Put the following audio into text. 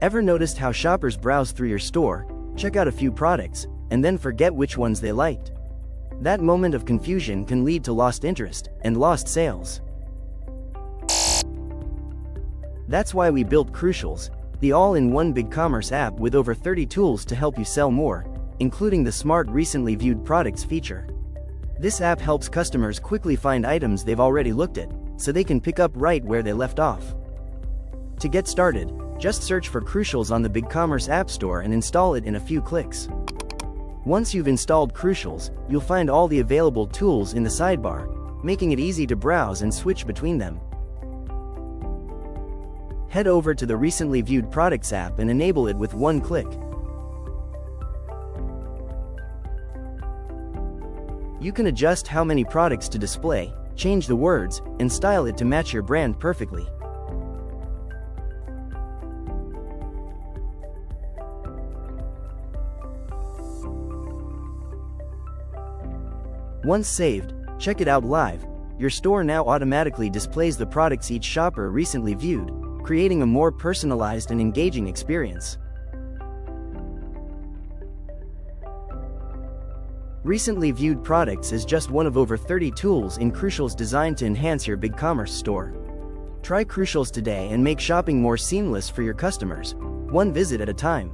Ever noticed how shoppers browse through your store, check out a few products, and then forget which ones they liked? That moment of confusion can lead to lost interest and lost sales. That's why we built Crucials, the all-in-one BigCommerce app with over 30 tools to help you sell more, including the smart recently viewed products feature. This app helps customers quickly find items they've already looked at, so they can pick up right where they left off. To get started, just search for Crucials on the BigCommerce App Store and install it in a few clicks. Once you've installed Crucials, you'll find all the available tools in the sidebar, making it easy to browse and switch between them. Head over to the recently viewed products app and enable it with one click. You can adjust how many products to display, change the words, and style it to match your brand perfectly. Once saved, check it out live. Your store now automatically displays the products each shopper recently viewed, creating a more personalized and engaging experience. Recently viewed products is just one of over 30 tools in Crucials designed to enhance your BigCommerce store. Try Crucials today and make shopping more seamless for your customers, one visit at a time.